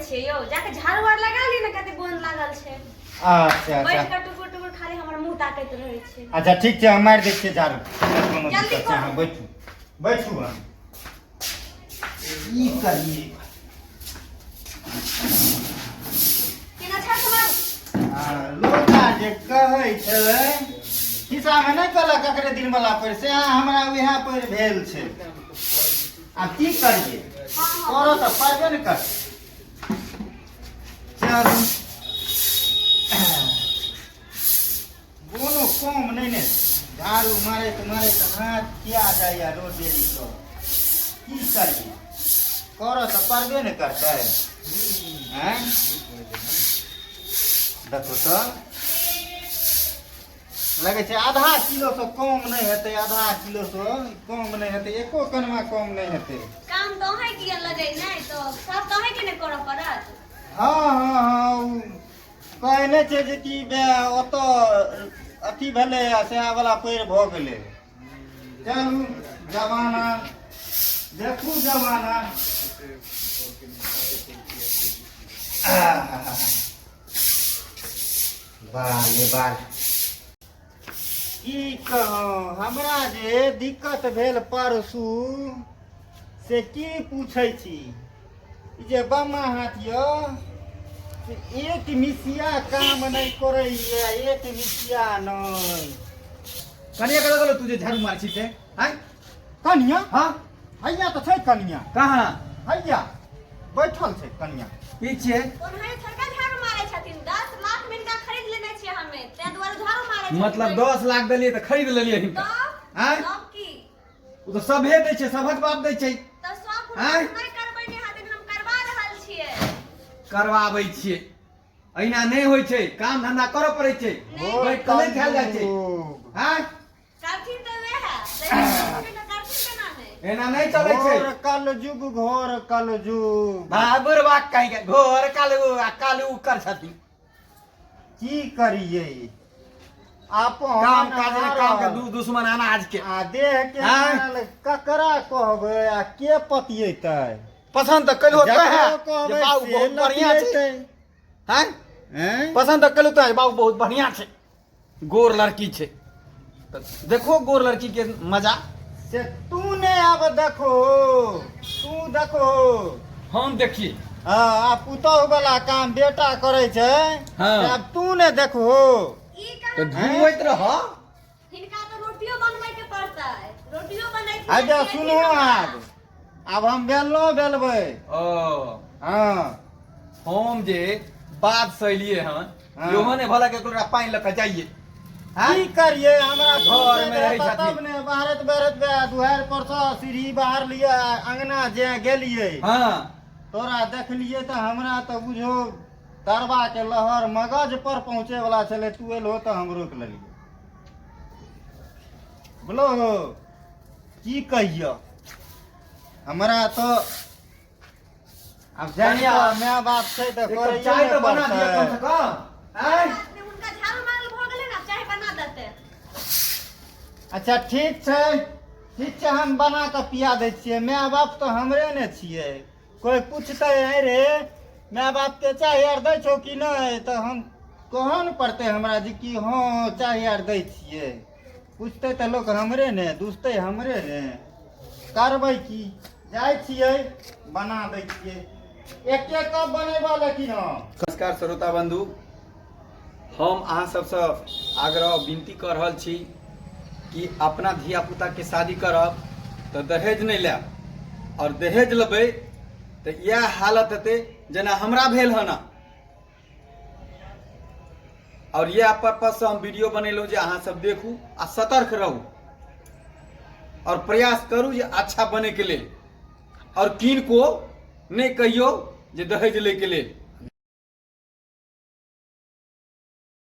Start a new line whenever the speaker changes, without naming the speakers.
छियै यौ जाके झाड़ू आर लगा ली न कते गोंद लागल छै।
अच्छा
बैठ
अच्छा
के टुकुर टुकुर खाली हमर मुंह ताकैत रहै छै।
अच्छा ठीक छै हम मारि दै छियै झाड़ू कोनो
जल्दी
दिक्कत छै
करू।
अहाँ बैठू बैठू अहाँ ई करिए
केना छाछ मारू
लोटा जे कहै छलै खिस्सामे नहि कहलक ककरे दिन वाला पर से हमरा उएह पर भेल छै आब की करिए करऽ तऽ पड़बे ने कर चलू कोनो कम नहीं ने झाड़ू मारैत मारैत हाथ किया जाइए रोज डेली तो की करिए करऽ तऽ पड़बे ने करतै हैं देखो तो लगे छै आधा किलो से कम नहीं हेतै आधा किलो से कम नहीं हेतै एको कनवा कम नहीं हेतै
काम तो है कि लगे नहीं तो सब तो है कि नहीं करऽ पड़त।
हाँ कहने छै जे कि ओतऽ अथी भेलै सएह वाला पैर भऽ गेलै चलू जमाना देखू जमाना बाले बाल की कहूँ हमरा जे दिक्कत भेल परसू से की पूछै छी ई जे बम्मा हाथ यौ से एक मिसिया काम नहीं करैया एक मिसिया नहीं
कनिया कहाँ गेलो तुझे झाड़ू मार छी से हैं
कनिया
हाँ
हैया तो छै कनिया
कहाँ
हैया बैठल छै कनिया
पीछे
कोन है सरकार झाड़ू मारै छथिन 10 लाख में इनका खरीद लेने छियै हमे ते द्वारा झाड़ू मारै छथिन।
मतलब 10 लाख दिलिए तो खरीद लेलिए हिनका हैं
सब की
वो तो सभे दै छै सभक बाप दै छै
तो सब
हैं?
नहीं करबै ने हाथिन हम करबा रहल छियै।
करवाबै छियै अहिना नहीं होइ छै काम धंधा करऽ पड़ै छै बैठ के नहीं खायल जाइ छै हैं
करथिन तो वे है लेकिन करथिन केना है
एना नहीं चलै छै
घोर कलजुग
बाबुर बाक कहीं के घोर कालू कर छथिन
की करिए आपन
काम काज रे काम के दू दुश्मन अनाज के
आ देह के
हैं?
माल ककरा कहबै आ के पतियेतै
पसंद तो कलो तो है
जकरा
जे
कहबै
बाबू
से
बहुत बढ़िया छै
लतियेतै।
हैं
हैं?
पसंद तो कलो तो है बाबू बहुत बढ़िया छै गोर लड़की छै तो देखो गोर लड़की के मजा
से तू ने अब देखो तू देखो
हम देखिए
आ पुतोह वाला काम बेटा करे छै
हाँ।
से अब तू ने देखो
ई
तो
कर
धुआइत रह
हिनका तो रोटियो बनबै के पड़तै रोटियो बनै छै
आजा सुनो अब हम बेलबै
ओ
हाँ
हम जे बात से एलिए हन
हाँ।
योहो ने भला के तोरा पानी लेके जाइए
की करिए हमरा
घर में रहै
तब
छथिन।
ने बाहरत दुआर पर से सीढ़ी बाहर लिए अंगना जे गेलिए
हाँ
तोरा देखलिए तो हमरा तो बुझो तरवा के लहर मगज पर पहुंचे वाला छले तू एलो तो हम रोक लेलिए बोलो की कहियो हमरा तो अब जानिए माय बाप छै तो
एक कप
करैये
चाय
ने
तो बना दिया कम
पड़तै।
से कम हैं
उनका झाड़ू मारल भ गेलै ना चाय बना देते।
अच्छा ठीक छै हम बना के पिया दै छियै माय बाप तो हमरे ने छियै कोई पूछते है रे माय बाप के चाय आर दै छौ कि नहीं तो हम कहऽ न पड़तै हमरा जे कि हाँ चाय आर दै छियै पूछते तो लोग हमरे ने दूसते हमरे ने करबै की जाइ छियै बना दै छियै एक कप बनेबा लेकिन
नमस्कार श्रोता बंधु हम अहाँ सबसे आग्रह विनती कर रहल छी कि अपना धिया पुता के शादी करब तो दहेज नहीं लेब और दहेज लेबै तो यह हालत हेतै जेना हमरा भेल हन और यह पर्पज से हम वीडियो बनेलहुँ जे अहाँ सब देखू आ सतर्क रहू और प्रयास करू जे अच्छा बने के लेल और किनको नहीं कहियो जे दहेज ले के लेल